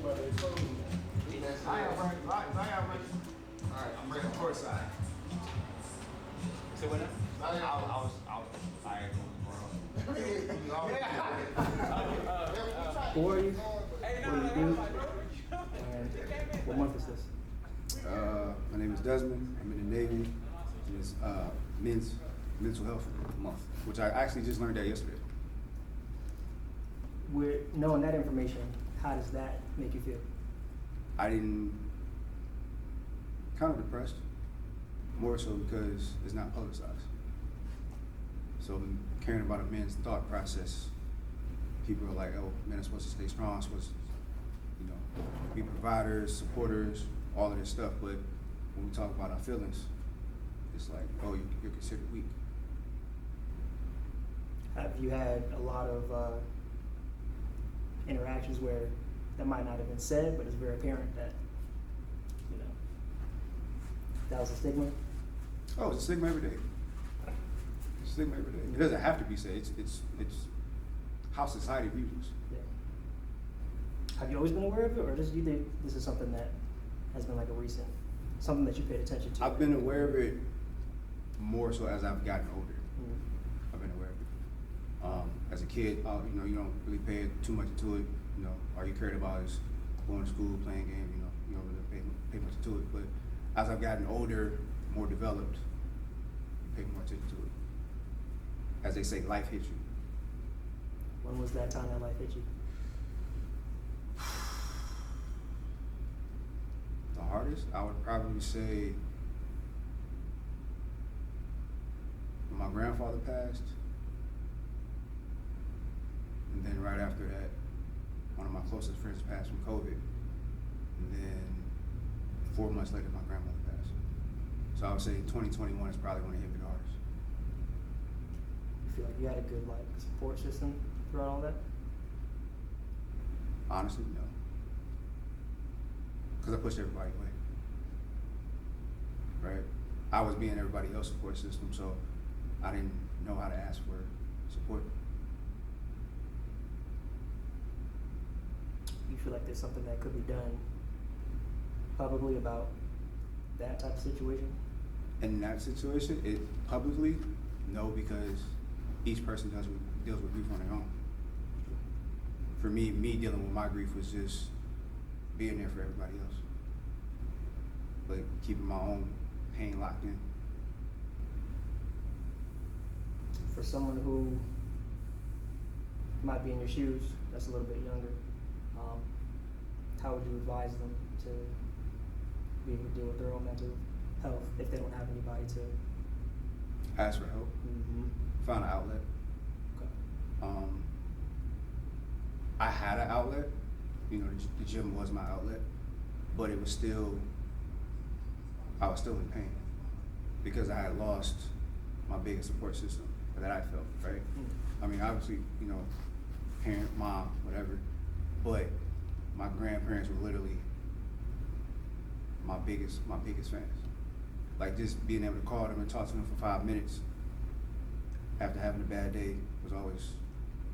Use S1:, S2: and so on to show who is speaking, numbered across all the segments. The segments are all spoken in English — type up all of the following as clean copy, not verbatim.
S1: Alright, I'm ready court side. So what now? I was tired from the world.
S2: Who are you? What do you do? And what month is this?
S3: My name is Desmond. I'm in the Navy. It's Men's Mental Health Month, which I actually just learned that yesterday.
S2: With knowing that information, how does that make you feel?
S3: Kind of depressed, more so because it's not publicized. So caring about a man's thought process, people are like, oh, men are supposed to stay strong, supposed to, be providers, supporters, all of this stuff. But when we talk about our feelings, it's like, oh, you're considered weak.
S2: Have you had a lot of interactions where that might not have been said, but it's very apparent that, that was a stigma?
S3: Oh, it's a stigma every day. It's a stigma every day. It doesn't have to be said. It's how society views us.
S2: Yeah. Have you always been aware of it, or do you think this is something that has been like a recent, something that you paid attention to?
S3: I've been aware of it more so as I've gotten older.
S2: Mm-hmm.
S3: I've been aware of it. As a kid, you don't really pay too much into it. All you cared about is going to school, playing games. You don't really pay much into it. But as I've gotten older, more developed, you pay more attention to it. As they say, life hits you.
S2: When was that time that life hit you?
S3: The hardest, I would probably say when my grandfather passed, and then right after that, one of my closest friends passed from COVID, and then 4 months later, my grandmother passed. So I would say 2021 is probably when it hit me the hardest.
S2: You feel like you had a good support system throughout all that?
S3: Honestly, no. Because I pushed everybody away. Right? I was being everybody else's support system, so I didn't know how to ask for support.
S2: You feel like there's something that could be done publicly about that type of situation?
S3: In that situation, publicly, no, because each person deals with grief on their own. For me dealing with my grief was just being there for everybody else, but keeping my own pain locked in.
S2: For someone who might be in your shoes, that's a little bit younger, how would you advise them to be able to deal with their own mental health if they don't have anybody to
S3: Ask for help.
S2: Mm-hmm.
S3: Find an outlet.
S2: Okay.
S3: I had an outlet. The gym was my outlet, but I was still in pain because I had lost my biggest support system that I felt, right?
S2: Mm-hmm.
S3: I mean, obviously, parent, mom, whatever, but my grandparents were literally my biggest fans. Like, just being able to call them and talk to them for 5 minutes after having a bad day was always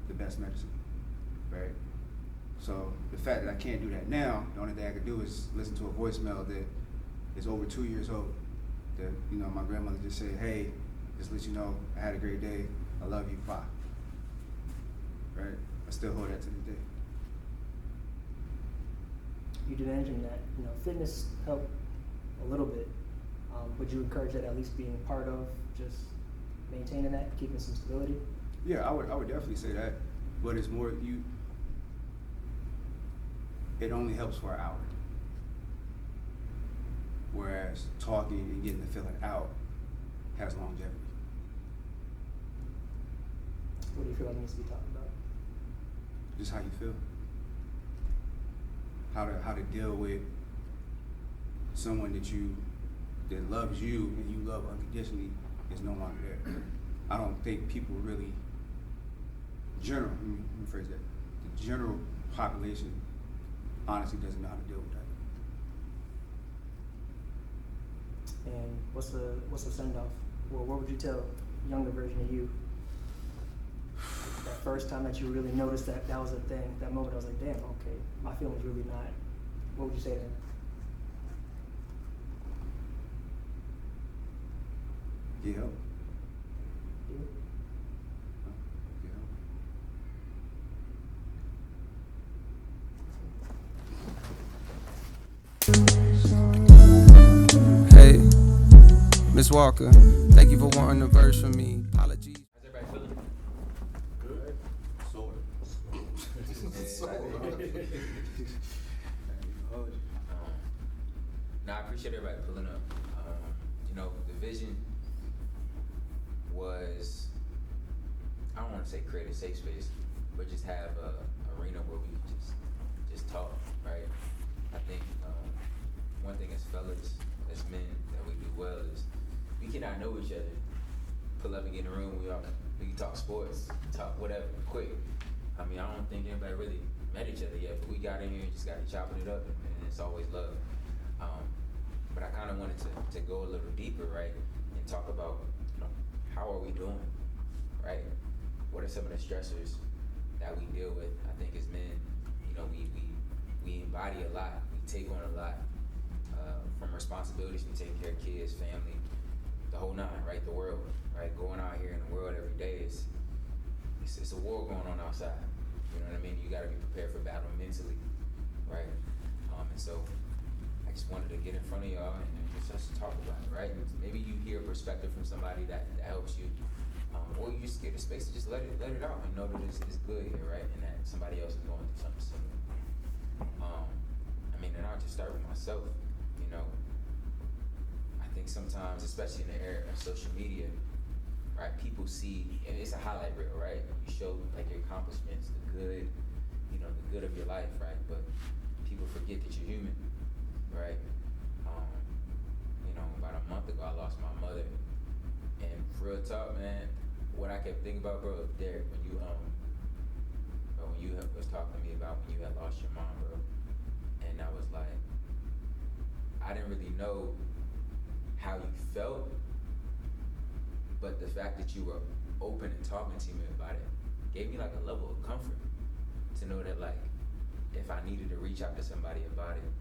S3: the best medicine, right? So the fact that I can't do that now, the only thing I could do is listen to a voicemail that is over 2 years old. That my grandmother just said, "Hey, just let you know, I had a great day. I love you. Bye." Right? I still hold that to this day.
S2: You did mention that fitness helped a little bit. Would you encourage that at least being part of just maintaining that, keeping some stability?
S3: Yeah, I would definitely say that, but it's more it only helps for an hour. Whereas talking and getting the feeling out has longevity.
S2: What do you feel like needs to be talked about?
S3: Just how you feel. How to deal with someone that loves you and you love unconditionally is no longer there. I don't think people really, let me rephrase that. The general population honestly doesn't know how to deal with that.
S2: And what's the send off? Well, what would you tell younger version of you? That first time that you really noticed that was a thing, that moment I was like, damn, okay, my feelings really not what would you say to him?
S3: Get help.
S2: Do it?
S3: Get help.
S4: Hey, Miss Walker, thank you for wanting a verse from me. Apologies.
S1: How's everybody feeling?
S5: Good.
S3: Sort
S1: I appreciate everybody pulling up. The vision was, I don't want to say create a safe space, but just have a arena where we just talk, right? I think one thing as fellas, as men, that we do well is we cannot know each other. Pull up and get in the room, we can talk sports, talk whatever, quick. I don't think anybody really met each other yet, but we got in here and just got to chopping it up, and it's always love. But I kind of wanted to go a little deeper, right, and talk about, how are we doing, right? What are some of the stressors that we deal with? I think as men, we embody a lot, we take on a lot, from responsibilities, we take care of kids, family, the whole nine, right? The world, right? Going out here in the world every day it's a war going on outside. You know what I mean? You got to be prepared for battle mentally, right? And so I just wanted to get in front of y'all and just talk about it, right? Maybe you hear a perspective from somebody that helps you, or you just get a space to just let it out and know that it's good here, right? And that somebody else is going through something similar. And I'll just start with myself. I think sometimes, especially in the era of social media, right? People see, and it's a highlight reel, right? You show like your accomplishments, the good, the good of your life, right? But people forget that you're human, right? About a month ago, I lost my mother, and for real talk, man, what I kept thinking about, bro, Derek, when you was talking to me about when you had lost your mom, bro, and I was like, I didn't really know how you felt, but the fact that you were open and talking to me about it gave me like a level of comfort to know that, like, if I needed to reach out to somebody about it,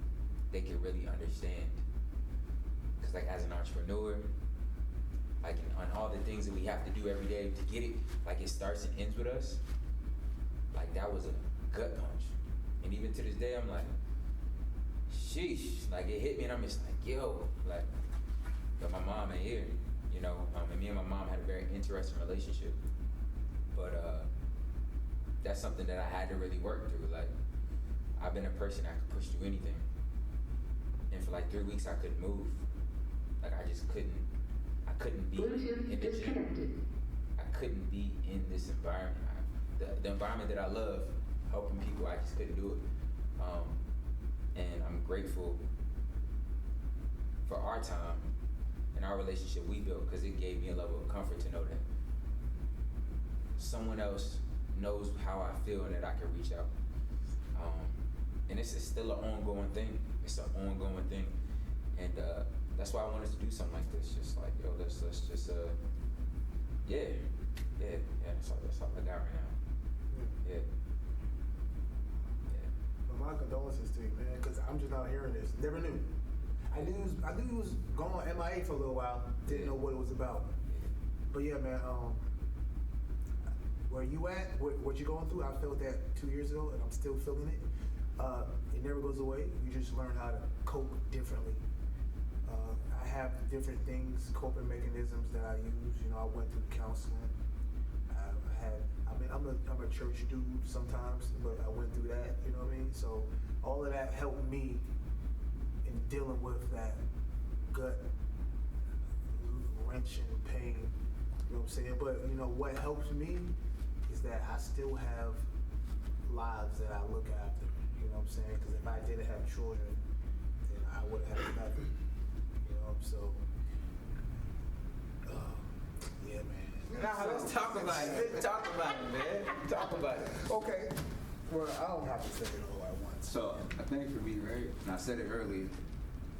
S1: they could really understand. Cause like as an entrepreneur, like on all the things that we have to do every day to get it, like it starts and ends with us, like that was a gut punch. And even to this day, I'm like, sheesh, like it hit me and I'm just like, yo, like, but my mom ain't here, and me and my mom had a very interesting relationship. But that's something that I had to really work through. Like, I've been a person that could push through anything. And for like 3 weeks, I couldn't move. Like, I couldn't be in the gym. I couldn't be in this environment. The environment that I love, helping people, I just couldn't do it. And I'm grateful for our time and our relationship we built, because it gave me a level of comfort to know that someone else knows how I feel and that I can reach out. And it's still an ongoing thing. It's an ongoing thing. And that's why I wanted to do something like this. Just like, yo, let's just, that's all I got right now. Yeah.
S5: Well, my condolences to you, man, because I'm just not hearing this. Never knew. I knew he was going MIA for a little while. Didn't know what it was about. But yeah, man, where you at, what you're going through, I felt that 2 years ago, and I'm still feeling it. It never goes away. You just learn how to cope differently. I have different things, coping mechanisms that I use. I went through counseling. I'm a church dude sometimes, but I went through that. You know what I mean? So all of that helped me in dealing with that gut wrenching pain. You know what I'm saying? But what helps me is that I still have lives that I look after. You know what I'm saying? Because if I didn't have children, then I would have nothing. So, yeah, man.
S1: Nah, let's talk about it. Talk about it, man. Talk about it.
S5: Okay. Well, I don't have to say it all at once.
S3: So I think for me, right, and I said it earlier,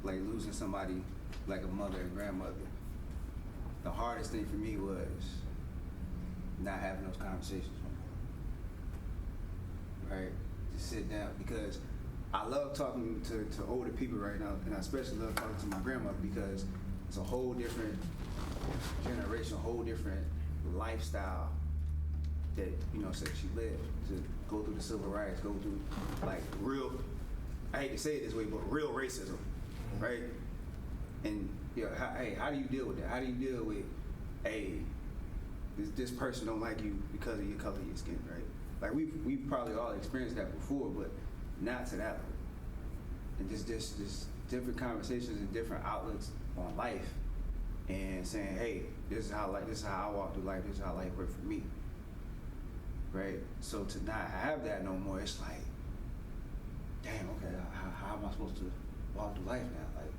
S3: like losing somebody like a mother and grandmother, the hardest thing for me was not having those conversations no more. Right? Just sit down, because I love talking to older people right now, and I especially love talking to my grandmother because it's a whole different generation, a whole different lifestyle that, you know, say she lived, to go through the civil rights, go through like real, I hate to say it this way, but real racism, right? And you know, how do you deal with that? How do you deal with, hey, this person don't like you because of your color of your skin, right? Like we've probably all experienced that before, but not to that level. And just different conversations and different outlooks on life, and saying, hey, this is how I walk through life. This is how life works for me, right? So to not have that no more, it's like, damn, okay, how am I supposed to walk through life now? Like,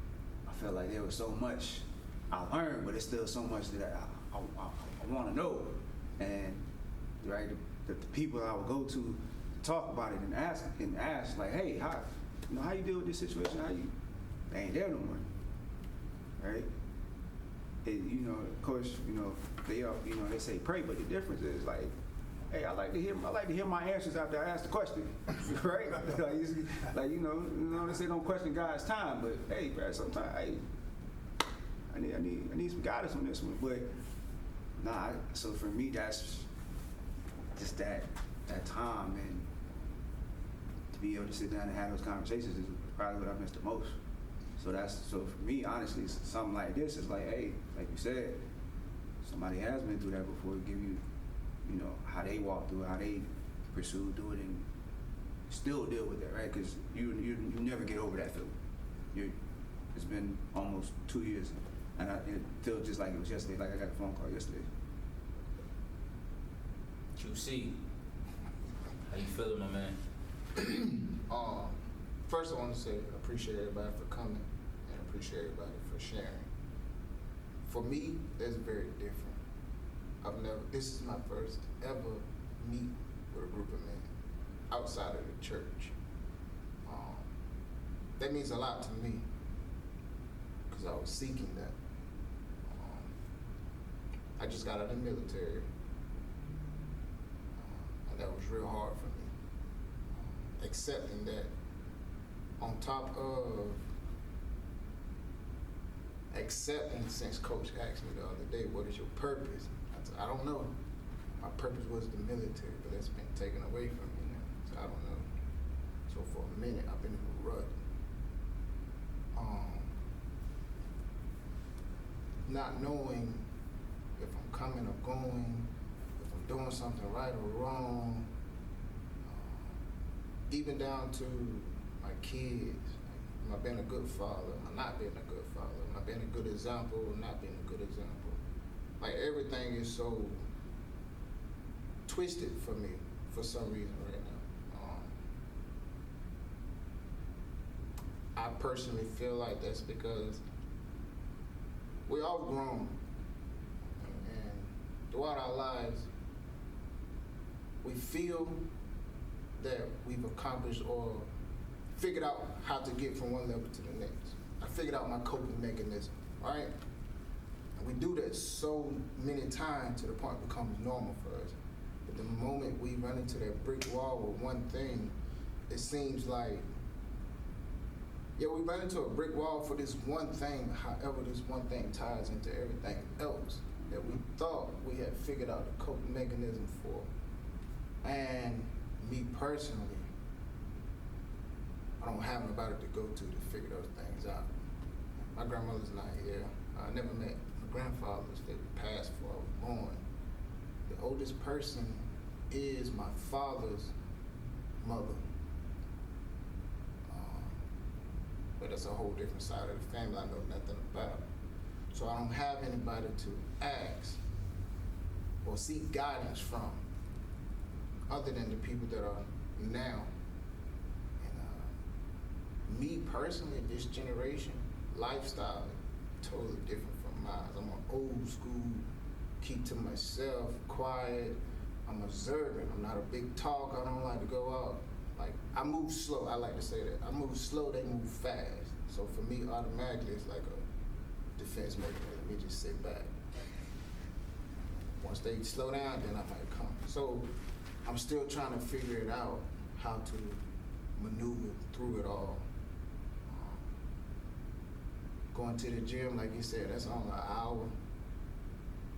S3: I felt like there was so much I learned, but it's still so much that I want to know. And right, the people I would go to talk about it and ask like, hey, how you deal with this situation? They ain't there no more, right? And, you know, of course, you know, they say pray, but the difference is like, hey, I like to hear my answers after I ask the question, right? like you know, they say don't question God's time, but hey, bro, sometimes I need some guidance on this one. But nah, so for me, that's just that time, and to be able to sit down and have those conversations is probably what I missed the most. So for me, honestly, something like this is like, hey, like you said, somebody has been through that before. Give you, you know, how they walk through it, how they pursue through it, and still deal with that, right? Because you never get over that feeling. It's been almost 2 years, and it feels just like it was yesterday. Like I got a phone call yesterday.
S1: QC, how you feeling, my man?
S6: First I want to say I appreciate everybody for coming and appreciate everybody for sharing. For me, that's very different. This is my first ever meet with a group of men outside of the church. That means a lot to me because I was seeking that. I just got out of the military, and that was real hard for me. Accepting that, on top of accepting, since Coach asked me the other day, what is your purpose? I said, I don't know. My purpose was the military, but that's been taken away from me now, so I don't know. So for a minute, I've been in a rut. Not knowing if I'm coming or going, if I'm doing something right or wrong, even down to my kids. Am I being a good father? Am I not being a good father? Am I being a good example or not being a good example? Like everything is so twisted for me for some reason right now. I personally feel like that's because we all grown, and throughout our lives, we feel that we've accomplished or figured out how to get from one level to the next. I figured out my coping mechanism, right? And we do that so many times to the point it becomes normal for us. But the moment we run into that brick wall with one thing, it seems like, yeah, we run into a brick wall for this one thing, however this one thing ties into everything else that we thought we had figured out the coping mechanism for. And me personally, I don't have nobody to go to figure those things out. My grandmother's not here. I never met my grandfathers. They passed before I was born. The oldest person is my father's mother. But that's a whole different side of the family I know nothing about. So I don't have anybody to ask or seek guidance from other than the people that are now. And me personally, this generation, lifestyle is totally different from mine. I'm an old school, keep to myself, quiet. I'm observant. I'm not a big talker. I don't like to go out. Like, I move slow. I like to say that. I move slow, they move fast. So for me, automatically, it's like a defense mechanism. Let me just sit back. Once they slow down, then I might come. So I'm still trying to figure it out, how to maneuver through it all. Going to the gym, like you said, that's only an hour.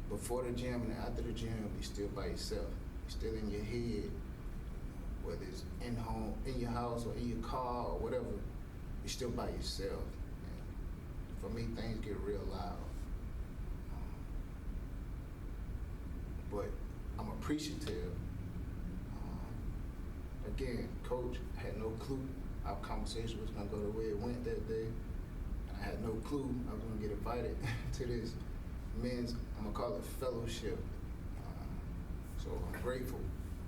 S6: Before the gym and after the gym, you're still by yourself. You're still in your head, whether it's in your house or in your car or whatever. You're still by yourself. And for me, things get real loud. But I'm appreciative. Again, Coach had no clue our conversation was gonna go the way it went that day. I had no clue I was gonna get invited to this men's, I'm gonna call it fellowship. So I'm grateful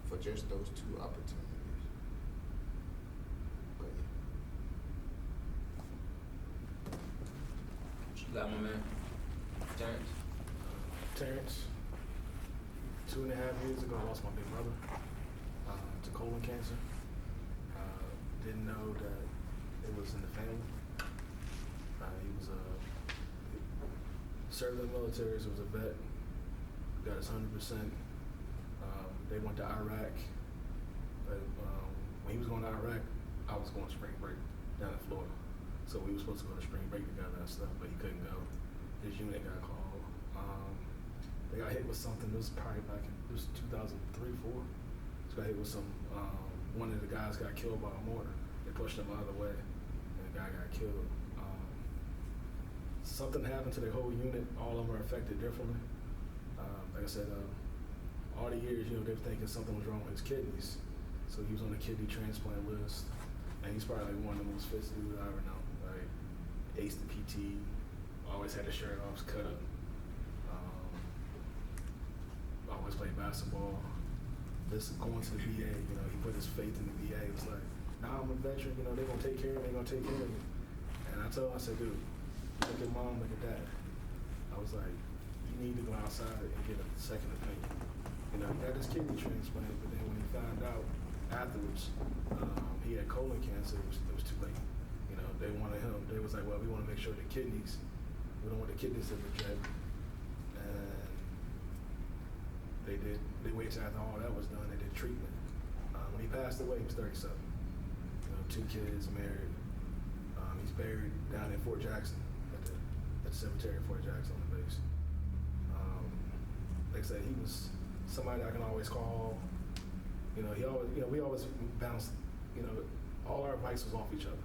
S6: for just those two opportunities. But
S1: What you got, my man? Terrence?
S7: Terrence, 2.5 years ago, I lost my big brother to colon cancer. Didn't know that it was in the family. He was served in the military, so was a vet. Got his 100%. They went to Iraq. But when he was going to Iraq, I was going to spring break down in Florida. So we were supposed to go to spring break together and stuff, but he couldn't go. His unit got called. They got hit with something. It was probably back in 2003, 4. So got hit with some. One of the guys got killed by a mortar. They pushed him out of the way, and the guy got killed. Something happened to their whole unit. All of them are affected differently. Like I said, all the years, they were thinking something was wrong with his kidneys. So he was on the kidney transplant list, and he's probably like one of the most fit dudes I ever know. Like, aced the PT, always had his shirt off, cut up. Always played basketball. This going to the VA, he put his faith in the VA. It was like, nah, I'm a veteran, they're gonna take care of me, And I told him, I said, dude, look at mom, look at dad. I was like, you need to go outside and get a second opinion. He had his kidney transplant, but then when he found out afterwards, he had colon cancer, it was too late. They wanted him, they was like, well, we want to make sure the kidneys, we don't want the kidneys to reject. And they waited till after all that was done, they did treatment. When he passed away, he was 37. 2 kids, married. He's buried down in Fort Jackson, at the cemetery in Fort Jackson on the base. Like I said, he was somebody I can always call. He always, we always bounced, all our advice was off each other.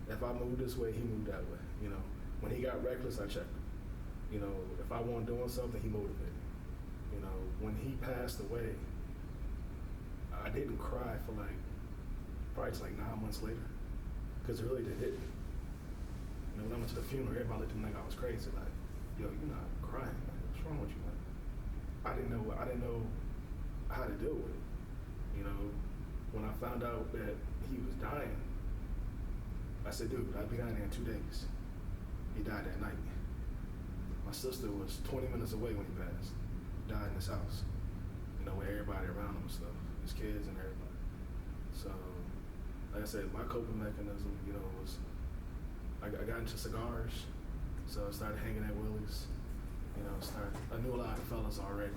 S7: If I moved this way, he moved that way. When he got reckless, I checked him. If I wasn't doing something, he motivated me. When he passed away, I didn't cry for probably till 9 months later, because it really did hit me. When I went to the funeral, everybody looked at me like I was crazy. Like, yo, you're not crying. Like, what's wrong with you? Like, I didn't know how to deal with it. When I found out that he was dying, I said, dude, I'll be down there in 2 days. He died that night. My sister was 20 minutes away when he passed. Died in his house. With everybody around him and stuff, his kids and everybody. So, like I said, my coping mechanism, was I got into cigars, so I started hanging at Willie's. I knew a lot of fellas already.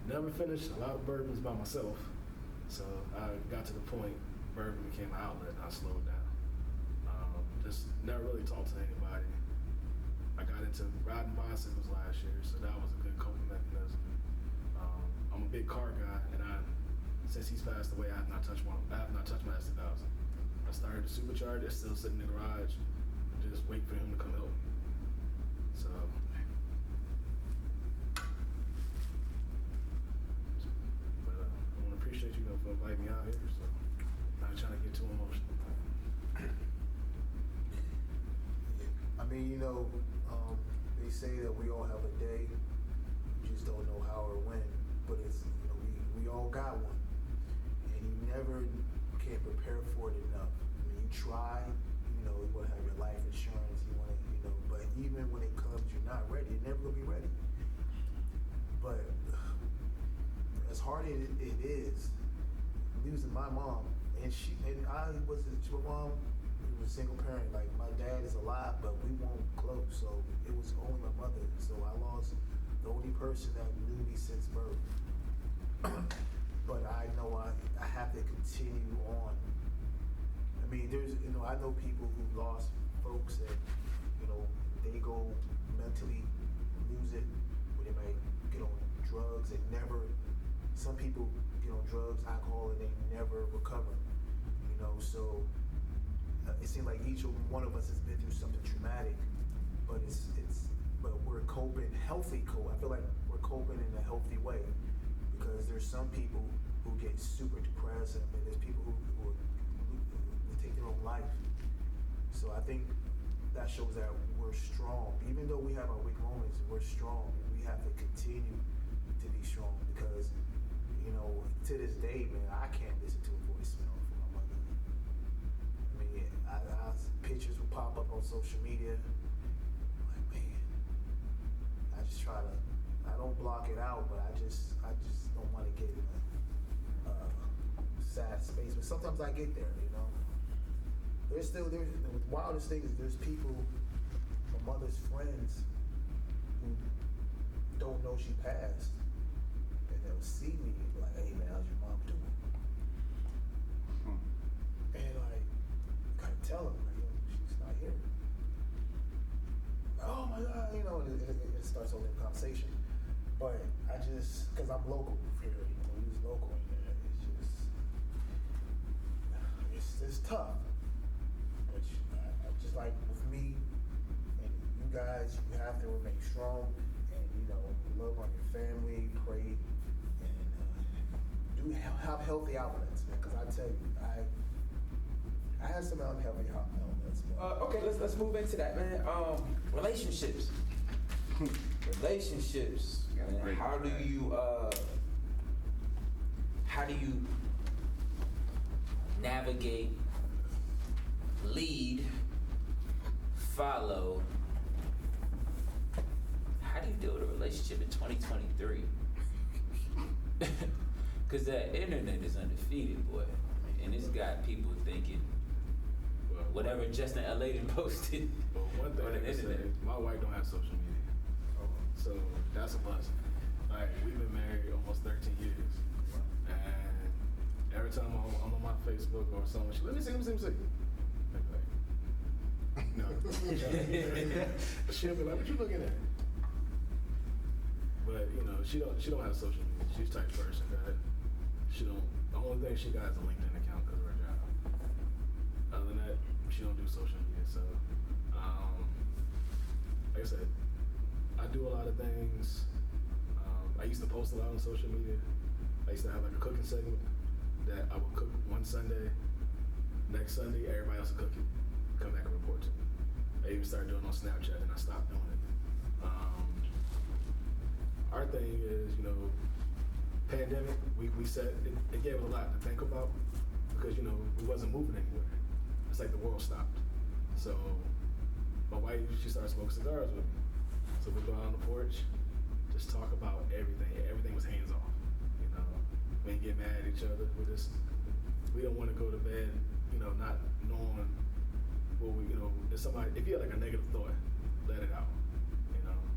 S7: Never finished a lot of bourbons by myself, so I got to the point bourbon became an outlet, and I slowed down. Just never really talked to anybody. I got into riding bicycles last year, so that was a good coping mechanism. I'm a big car guy, and since he's passed away, I have not touched my S2000. I started the supercharger, it's still sitting in the garage, just wait for him to come help me. So, but I want to appreciate you for inviting me out here. So, not trying to get too emotional.
S5: They say that we all have a day, we just don't know how or when, but it's, we all got one, and you never can prepare for it enough. You try, you want to have your life insurance, you want to, but even when it comes, you're not ready, you're never going to be ready. But as hard as it is, losing my mom, and my mom, was a single parent. Like, my dad is alive, but we weren't close, so it was only my mother. So I lost the only person that knew me since birth. but I know I have to continue on. I mean, I know people who lost folks and, they go mentally lose it, or they might get on drugs and some people get on drugs, alcohol, and they never recover, so it seems like each one of us has been through something traumatic, but but we're coping, healthy cope. I feel like we're coping in a healthy way, because there's some people who get super depressed, and there's people who take their own life. So I think that shows that we're strong. Even though we have our weak moments, we're strong, and we have to continue to be strong, because, to this day, man, I can't listen to a voicemail from my mother. I mean, pictures will pop up on social media. I'm like, man, I just try to, I don't block it out, but I just don't want to get in a sad space. But sometimes I get there, the wildest thing is there's people, my mother's friends, who don't know she passed, and they'll see me and be like, hey man, how's your mom doing? And like, gotta tell them, she's not here. Oh my God, it starts a whole conversation. But because I'm local here, we was local, and it's tough. But just like with me and you guys, you have to remain strong and, love on your family, pray, and do have healthy outlets, man. Because I tell you, I had some unhealthy outlets.
S1: Okay, let's move into that, man. Relationships. Relationships. Man. How do you navigate, lead, follow? How do you deal with a relationship in 2023? Because that internet is undefeated, boy. And it's got people thinking whatever Justin L. done posted
S7: One thing
S1: on the
S7: I can say,
S1: internet.
S7: my wife don't have social media. So that's a plus. Like, we've been married almost 13 years. And every time I'm on my Facebook or someone, let me see. No. She'll be like, what you looking at? But, she don't have social media. She's the type of person that the only thing she got is a LinkedIn account because of her job. Other than that, she don't do social media. So, like I said, I do a lot of things. I used to post a lot on social media. I used to have like a cooking segment that I would cook one Sunday. Next Sunday, everybody else would cook it. Come back and report to me. I even started doing it on Snapchat, and I stopped doing it. Our thing is, pandemic, we said it gave us a lot to think about because, we wasn't moving anywhere. It's like the world stopped. So my wife, she started smoking cigars with me. So we go out on the porch, just talk about everything. Everything was hands off. We didn't get mad at each other. We don't want to go to bed, not knowing what if you have like a negative thought, let it out.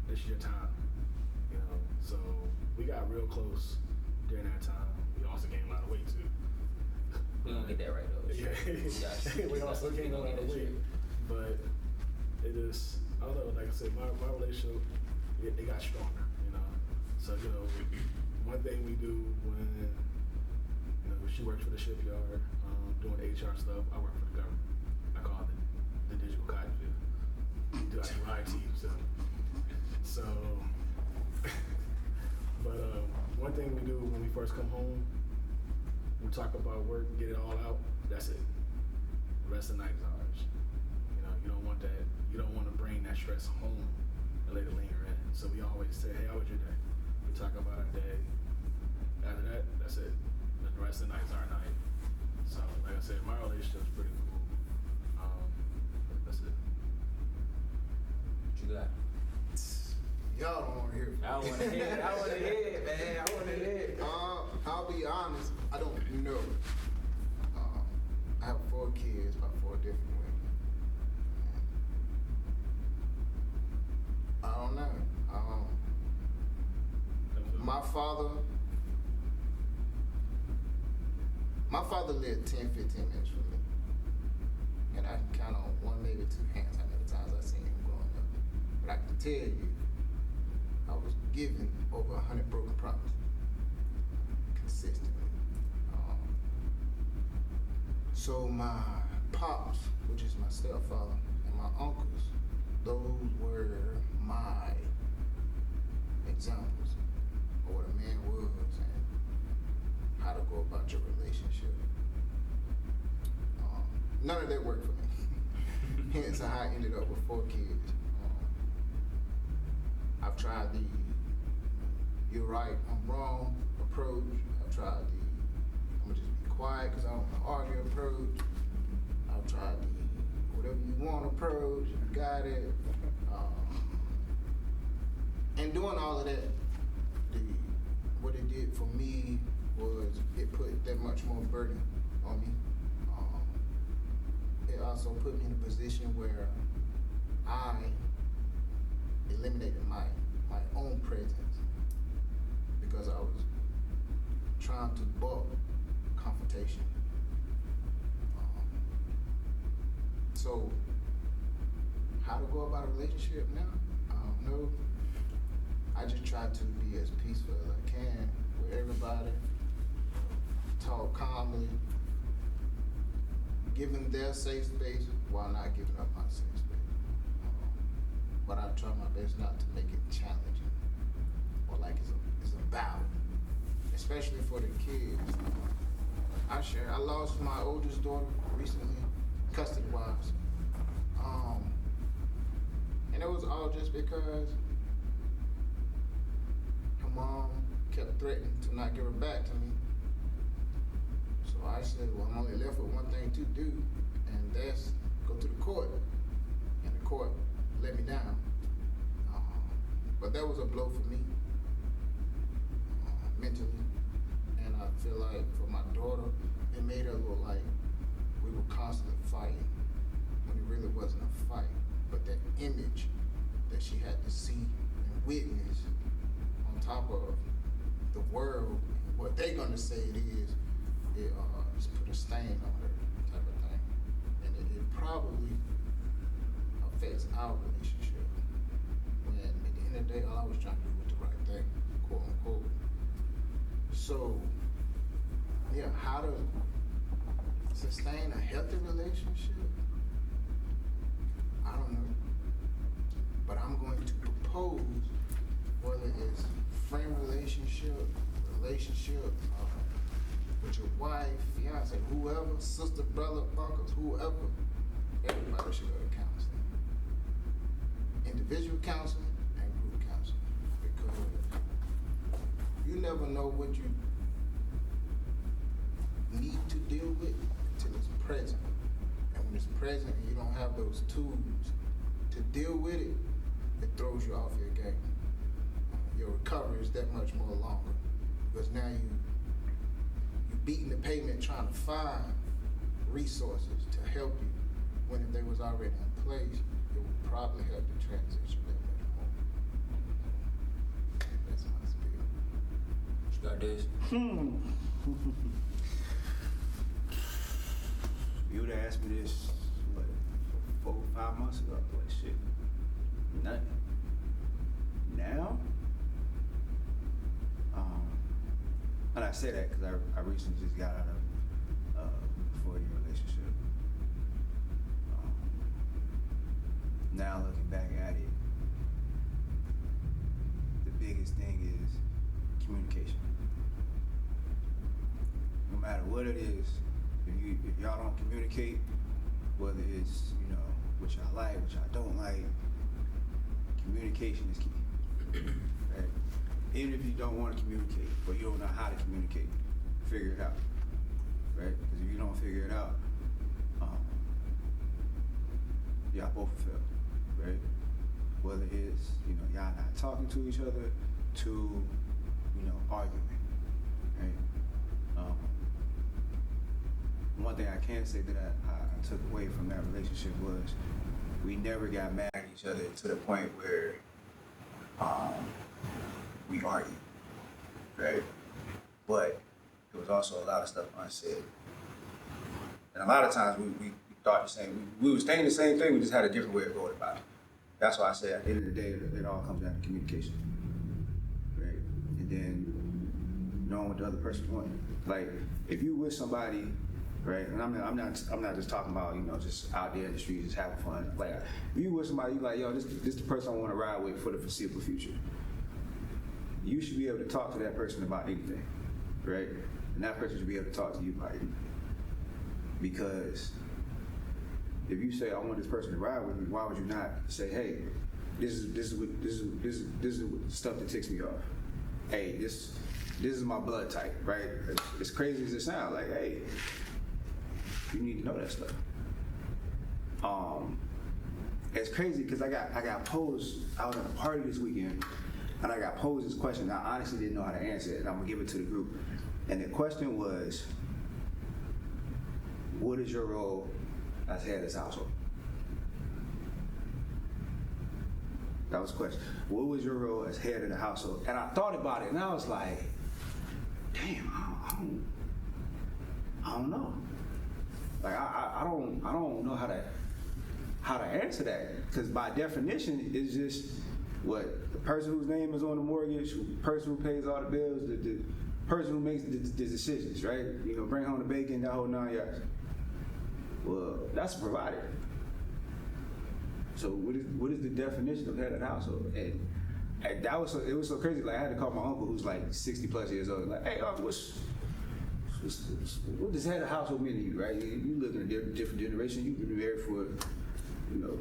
S7: This is your time. So we got real close during that time. We also gained a lot of weight too.
S1: We gonna get that right though.
S7: Yeah. We also gained a lot of weight. But it is, I don't know, like I said, my relationship, it got stronger, So, one thing we do when, she works for the shipyard, doing HR stuff, I work for the government. I call it the digital cotton field. I do IT, so, but one thing we do when we first come home, we talk about work, get it all out, that's it. The rest of the night is ours. You don't want that, you don't want to bring that stress home and let it linger in. So we always say, hey, how was your day? We talk about our day. After that, that's it. The rest of the night is our night. So, like I said, my relationship's pretty cool. That's it.
S1: What you got?
S6: Y'all don't want to hear from me.
S1: I want to hear it, man. I want to hear it.
S6: I'll be honest, I don't know. I have 4 kids by 4 different women. I don't know. My father My father lived 10, 15 minutes from me. And I can count on one, maybe two hands how many times I've seen him growing up. But I can tell you, I was given over 100 broken promises consistently. So my pops, which is my stepfather, and my uncles, those were my examples of what a man was and how to go about your relationship. None of that worked for me. Hence how I ended up with 4 kids. I've tried the "you're right, I'm wrong" approach. I've tried the "I'm gonna just be quiet because I don't want to argue" approach. I've tried the "whatever you want" approach. I got it. And doing all of that, what it did for me was it put that much more burden on me. It also put me in a position where I eliminated my own presence because I was trying to buck confrontation. So how to go about a relationship now? I don't know. I just try to be as peaceful as I can with everybody, talk calmly, give them their safe space while not giving up my safe space. But I try my best not to make it challenging or like it's a battle, especially for the kids. I lost my oldest daughter recently, custody-wise. And it was all just because her mom kept threatening to not give her back to me. So I said, well, I'm only left with one thing to do, and that's go to the court. And the court let me down. But that was a blow for me, mentally. And I feel like for my daughter, it made her look like we were constantly fighting when it really wasn't a fight. But that image that she had to see and witness on top of the world, what they're gonna say it is, it just put a stain on her, type of thing. And it probably affects our relationship. When at the end of the day, all I was trying to do was the right thing, quote unquote. So, yeah, how to sustain a healthy relationship? I don't know. But I'm going to propose, whether it's friend relationship with your wife, fiance, whoever, sister, brother, uncles, whoever, everybody should go to counseling. Individual counseling and group counseling. Because you never know what you need to deal with until it's present. And when it's present and you don't have those tools to deal with it, it throws you off your game. Your recovery is that much more longer because now you're beating the pavement trying to find resources to help you when if they was already in place, it would probably help the transition that much more. That's my spiel.
S1: You got this?
S3: You would have asked me this, what, 4 or 5 months ago? Like, shit, nothing. Now? And I say that because I recently just got out of a 4-year relationship. Now looking back at it, the biggest thing is communication. No matter what it is, if y'all don't communicate, whether it's, what y'all like, what y'all don't like, communication is key. Right? Even if you don't want to communicate, or you don't know how to communicate, figure it out. Right? Because if you don't figure it out, y'all both fail. Right? Whether it's, y'all not talking to each other, to, arguing. Right? One thing I can say that I took away from that relationship was we never got mad at each other to the point where we argued, right? But there was also a lot of stuff unsaid. And a lot of times we thought the same. We were saying the same thing, we just had a different way of going about it. That's why I say at the end of the day, it all comes down to communication. Right? And then knowing what the other person wants. Like, if you with somebody, right, and I'm not just talking about, just out there in the streets just having fun. Like, if you with somebody, you like, yo, this the person I want to ride with for the foreseeable future. You should be able to talk to that person about anything, right? And that person should be able to talk to you about anything. Because if you say, I want this person to ride with me, why would you not say, hey, this is what stuff that ticks me off. Hey, this is my blood type, right? As crazy as it sounds, like, hey, you need to know that stuff. It's crazy because I got posed. I was at a party this weekend, and I got posed this question. I honestly didn't know how to answer it, and I'm gonna give it to the group. And the question was, what is your role as head of this household? That was the question. What was your role as head of the household? And I thought about it, and I was like, damn, I don't know. Like I don't know how to answer that, because by definition, it's just what the person whose name is on the mortgage, the person who pays all the bills, the person who makes the decisions, right? Bring home the bacon, that whole 9 yards. Well, that's a provider. So what is the definition of head of the household? And that was it was so crazy. Like, I had to call my uncle, who's like 60 plus years old. Like, hey, uncle, what does head of household mean to you, right? You live in a different generation. You've been married for,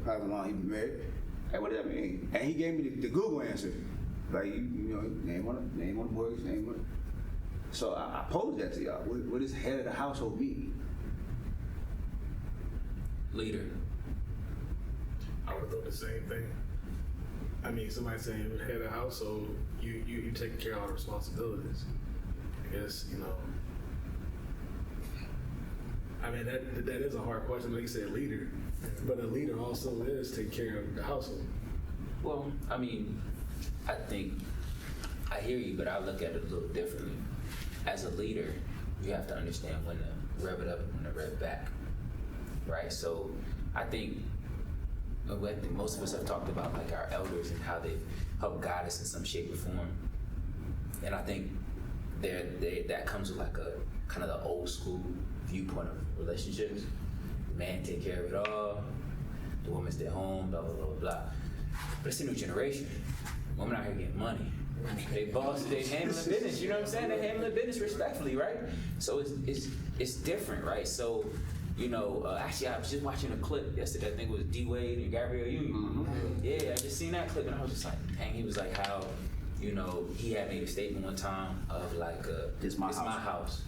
S3: however long you've been married. Hey, what does that mean? And he gave me the Google answer. Like, name on the mortgage, name on it. So I posed that to y'all. What does head of the household mean?
S1: Leader.
S7: I would thought the same thing. I mean, somebody saying you're head of the household, you taking care of all the responsibilities. I guess, I mean, that is a hard question. Like you said, leader, but a leader also is taking care of the household.
S1: Well, I mean, I think I hear you, but I look at it a little differently. As a leader, you have to understand when to rev it up and when to rev it back, right? So I think most of us have talked about like our elders and how they've helped guide us in some shape or form, and I think that comes with like a kind of the old school viewpoint of relationships. The man take care of it all, the woman stay home, blah blah blah blah. But it's a new generation. Women out here getting money. They boss, they handling business. You know what I'm saying? They handling business respectfully, right? So it's different, right? So. Actually, I was just watching a clip yesterday. I think it was D Wade and Gabrielle Union. Mm-hmm. Yeah, I just seen that clip, and I was just like, dang. He was like, how, he had made a statement one time of like, "It's my house,"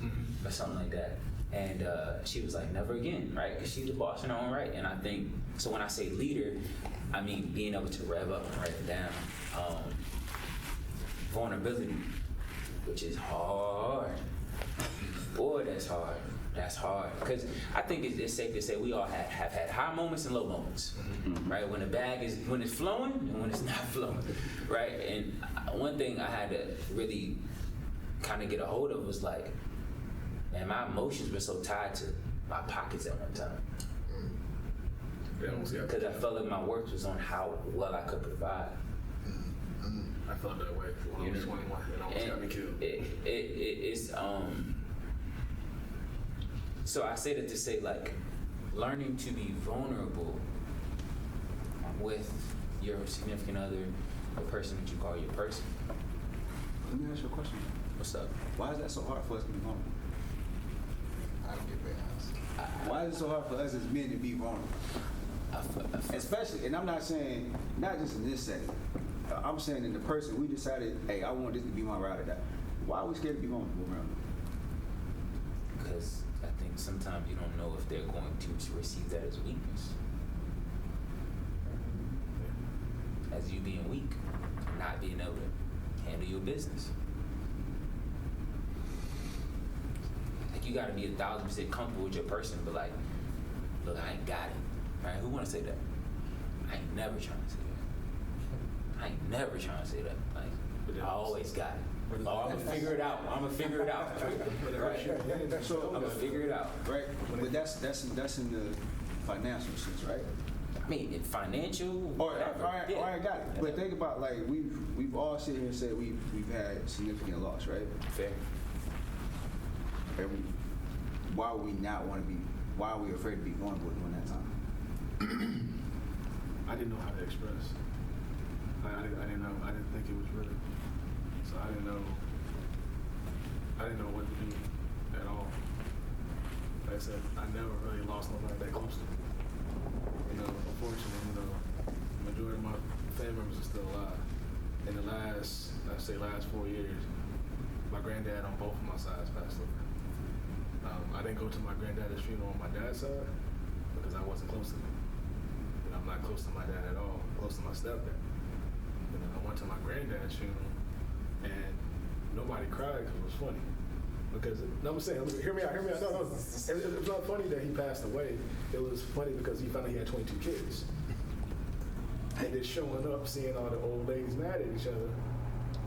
S1: or something like that. And she was like, "Never again," right? Because she's a boss in her own right. And I think so. When I say leader, I mean being able to rev up and rev down. Vulnerability, which is hard. Boy, that's hard. That's hard, because I think it's safe to say we all have had high moments and low moments, right? When it's flowing and when it's not flowing, right? And one thing I had to really kind of get a hold of was like, man, my emotions were so tied to my pockets at one time. Because I felt like my worth was on how well I could provide.
S7: I felt that way when I was 21 and I almost got me killed.
S1: It's So I say that to say, like, learning to be vulnerable with your significant other, a person that you call your person.
S3: Let me ask you a question.
S1: What's up?
S3: Why is that so hard for us to be vulnerable?
S6: I don't get very honest.
S3: Why is it so hard for us as men to be vulnerable? Especially, and I'm not saying, not just in this setting, I'm saying in the person we decided, hey, I want this to be my ride or die. Why are we scared to be vulnerable around them?
S1: Because I think sometimes you don't know if they're going to receive that as weakness. As you being weak, not being able to handle your business. Like, you gotta be 1,000% comfortable with your person, but like, look, I ain't got it. Right? Who wanna say that? I ain't never trying to say that. Like, I always got it.
S7: it's
S1: Oh, I'm gonna figure it out. I'm gonna figure it out. Right. I'm gonna figure it out.
S3: Right, but that's in the financial sense, right?
S1: I mean, in financial.
S3: All right,
S1: whatever.
S3: all right, got it. But think about like we've all sit here and said we've had significant loss, right?
S1: Fair.
S3: And why would we not want to be? Why are we afraid to be vulnerable during that time?
S7: I didn't know how to express. I didn't know. I didn't think it was real. So I didn't know what to do at all. Like I said, I never really lost nobody that close to me. Unfortunately, the majority of my family members are still alive. In the last 4 years, my granddad on both of my sides passed away. I didn't go to my granddad's funeral on my dad's side because I wasn't close to him. I'm not close to my dad at all. I'm close to my stepdad. I went to my granddad's funeral and nobody cried because it was funny. Because, no, I'm saying, hear me out. No. It was not funny that he passed away. It was funny because he found out he had 22 kids. And just showing up, seeing all the old ladies mad at each other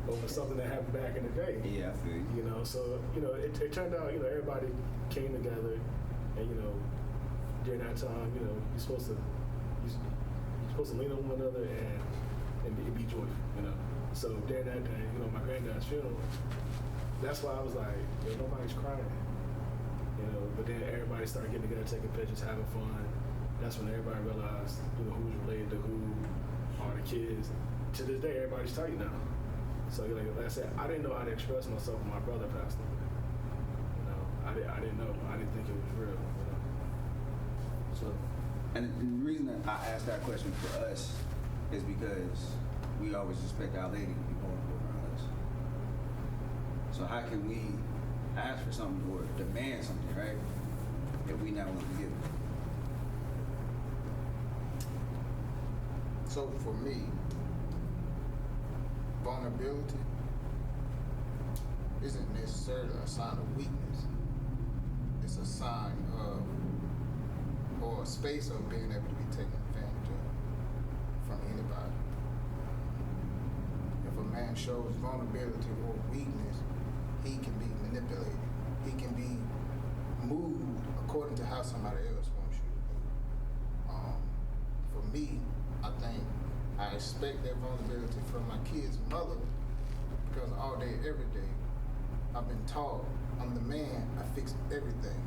S7: over something that happened back in the day.
S3: Yeah, I feel you.
S7: So, it turned out, everybody came together and, during that time, you're supposed to lean on one another and be joyful, So during that day, my granddad's funeral, that's why I was like, nobody's crying. But then everybody started getting together, taking pictures, having fun. That's when everybody realized, who's related to who, all the kids. To this day, everybody's tight now. So like I said, I didn't know how to express myself when my brother passed away. I didn't know. I didn't think it was real. So.
S3: And the reason that I asked that question for us is because we always expect our lady to be vulnerable around us. So how can we ask for something or demand something, right, if we not willing to give it?
S6: So for me, vulnerability isn't necessarily a sign of weakness. It's a sign of, or a space of being able to be taken advantage of from anybody. If a man shows vulnerability or weakness, he can be manipulated. He can be moved according to how somebody else wants you to move. For me, I think I expect that vulnerability from my kid's mother because all day, every day, I've been taught I'm the man, I fix everything.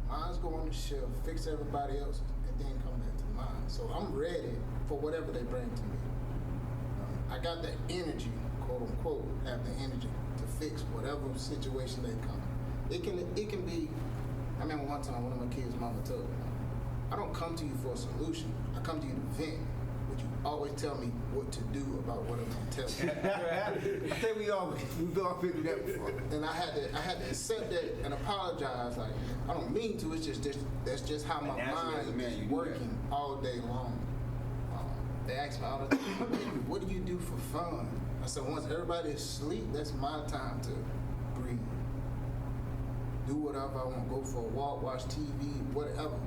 S6: Mine's go on the shelf, fix everybody else's, and then come back to mine. So I'm ready for whatever they bring to me. I got the energy, quote unquote, have the energy to fix whatever situation they come. It can be, I remember one time one of my kids' mama told me, I don't come to you for a solution, I come to you to vent. But you always tell me what to do about what I'm gonna tell you.
S3: I think we've all figured that before.
S6: And I had to accept that and apologize. Like I don't mean to. It's just that's just how my mind is working all day long. They ask me all the time, "What do you do for fun?" I said, "Once everybody is asleep, that's my time to breathe. Do whatever I want. Go for a walk, watch TV, whatever."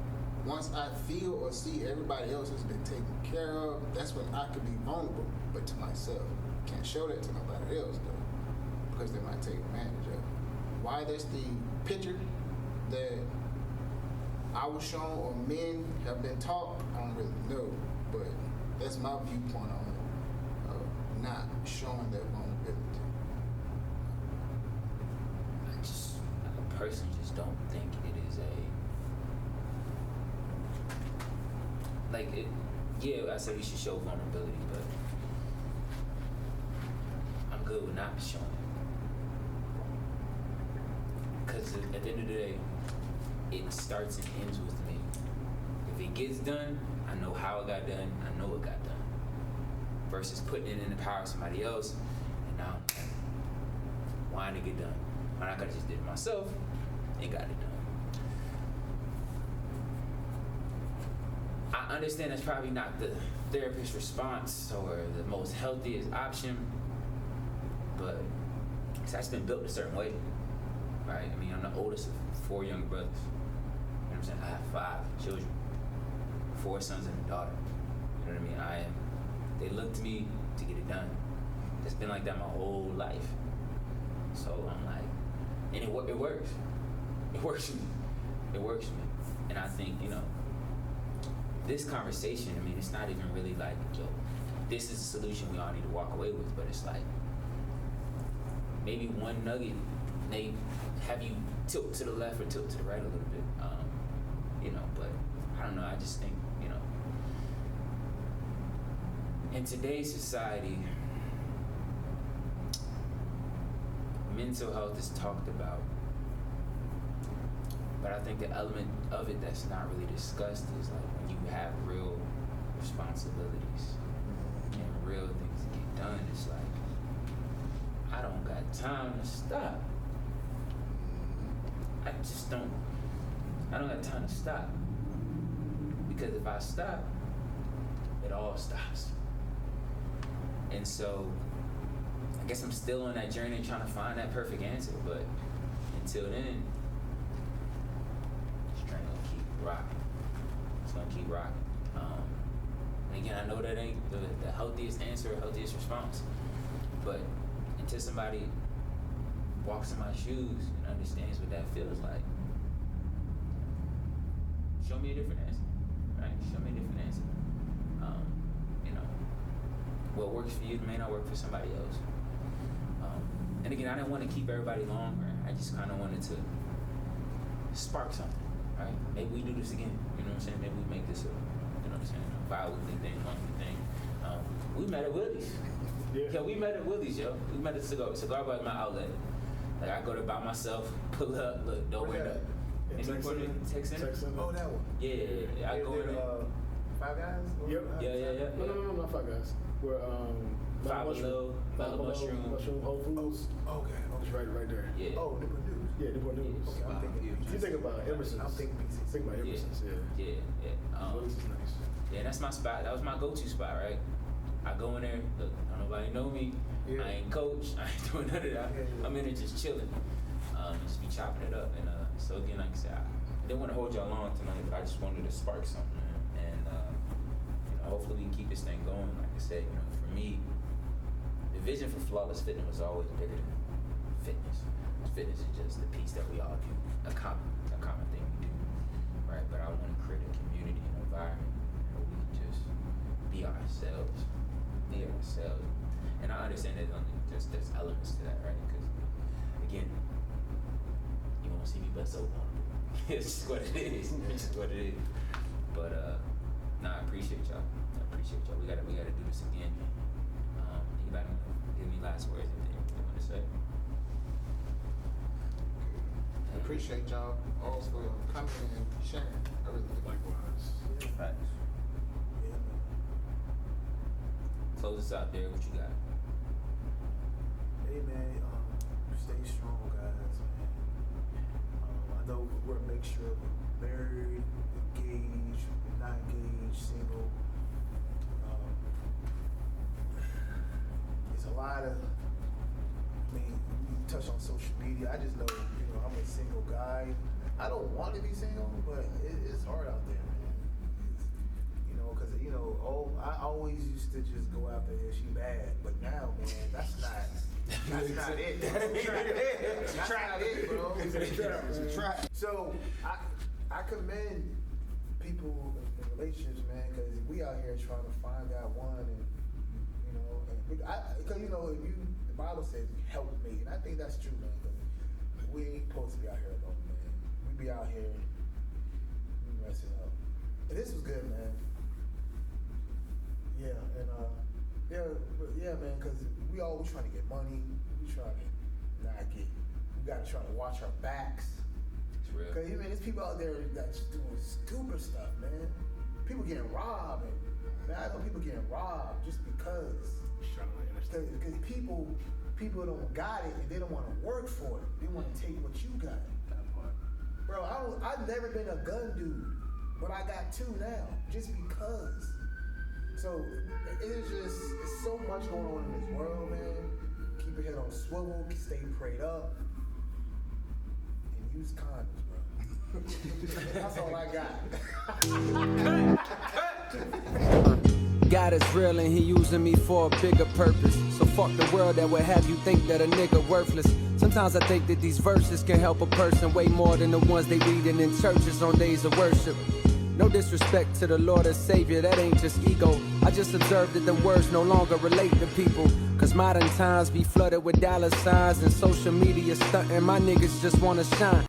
S6: Once I feel or see everybody else has been taken care of, that's when I can be vulnerable, but to myself. Can't show that to nobody else though, because they might take advantage of it. Why that's the picture that I was shown or men have been taught, I don't really know, but that's my viewpoint on it, not showing that vulnerability.
S1: I personally just don't think it is yeah, I say we should show vulnerability, but I'm good with not showing it. Because at the end of the day, it starts and ends with me. If it gets done, I know how it got done, I know it got done. Versus putting it in the power of somebody else, and now why didn't it get done? Why not could have just did it myself and got it done? I understand that's probably not the therapist's response or the most healthiest option, but I've been built a certain way, right? I mean, I'm the oldest of 4 younger brothers. You know what I'm saying? I have 5 children, 4 sons and a daughter. You know what I mean? They look to me to get it done. It's been like that my whole life. So I'm like, and it works. It works for me. It works for me. And I think, this conversation, I mean, it's not even really like, yo, this is a solution we all need to walk away with, but it's like, maybe one nugget may have you tilt to the left or tilt to the right a little bit. But I don't know, I just think, in today's society, mental health is talked about, but I think the element of it that's not really discussed is like when you have real responsibilities and real things to get done, it's like, I don't got time to stop. I don't got time to stop. Because if I stop, it all stops. And so, I guess I'm still on that journey trying to find that perfect answer, but until then, this train gonna keep rocking. It's gonna keep rocking. And again, I know that ain't the healthiest answer or healthiest response, but until somebody walks in my shoes and understands what that feels like, show me a different answer, right? Show me a different answer. What works for you may not work for somebody else. And again, I didn't want to keep everybody long, right? I just kind of wanted to spark something, right? Maybe we do this again, you know what I'm saying? Maybe we make this a bi-weekly thing, monthly thing. We met at Willie's. Yeah, we met at Willie's, yo. We met at Cigar Bar is my outlet. Like, I go there by myself, pull up, look, don't wear that.
S7: In
S1: Tech Center?
S5: Oh, that one.
S1: Yeah, I go in there.
S5: Five Guys?
S7: Yep.
S1: Yeah.
S7: No, not Five Guys. We're
S1: Five Below, Mushroom,
S7: Whole Foods.
S5: Okay.
S7: It's right there.
S1: Yeah.
S5: Oh, Newport News.
S7: Yeah, Newport News.
S5: Okay, I'm thinking.
S7: You think about Emerson's.
S5: I'm thinking PC.
S7: Think about Emerson's, yeah.
S1: Yeah.
S7: This is nice.
S1: Yeah, that's my spot. That was my go-to spot, right? I go in there, look, don't nobody know me.
S5: Yeah.
S1: I ain't coach. I ain't doing none of that.
S5: Yeah.
S1: I'm in there just chilling. Just be chopping it up. And so again, like I said, I didn't want to hold y'all long tonight, but I just wanted to spark something. And hopefully we can keep this thing going. Like I said, for me, the vision for Flawless Fitness was always bigger than fitness. Fitness is just the piece that we all do, a common thing we do, right? But I want to create a community and environment where we can just be ourselves. And I understand that there's elements to that, right? Because again, you won't see me bust open on it. It's just what it is. But I appreciate y'all. We gotta do this again. Anybody want to give me last words? Anything you want to say?
S6: Appreciate y'all all for coming and sharing everything.
S7: Likewise.
S1: Facts.
S5: Yeah.
S1: Close us out there. What you got?
S5: Hey man, stay strong, guys. Man. I know we're a mixture of married, engaged, not engaged, single. It's a lot of. I mean, you touch on social media. I just know, I'm a single guy. I don't want to be single, but it's hard out there, man. Because I always used to just go out there, she bad, but now, man, that's not it. That's not it, bro.
S3: It's a trap.
S5: So I commend people in relationships, man, because we out here trying to find that one, and because the Bible says help me, and I think that's true, man. Because we ain't supposed to be out here alone, man. We be out here, we messing up. And this was good, man. Yeah, and man, because we always trying to get money. We trying to not get. We gotta try to watch our backs.
S1: It's real.
S5: Cause there's people out there that's doing stupid stuff, man. People getting robbed, and man, I know people getting robbed just because people don't got it and they don't want to work for it. They want to take what you got. Bro, I've never been a gun dude, but I got two now just because. So it's so much going on in this world, man. Keep your head on swivel, stay prayed up, and use condoms, bro. That's all I got.
S4: God is real and he using me for a bigger purpose. So fuck the world that would have you think that a nigga worthless. Sometimes Sometimes I think that these verses can help a person way more than the ones they reading in churches on days of worship. No disrespect to the Lord and Savior, that ain't just ego. I just observed that the words no longer relate to people. Cause modern times be flooded with dollar signs and social media stunting. My niggas just wanna shine.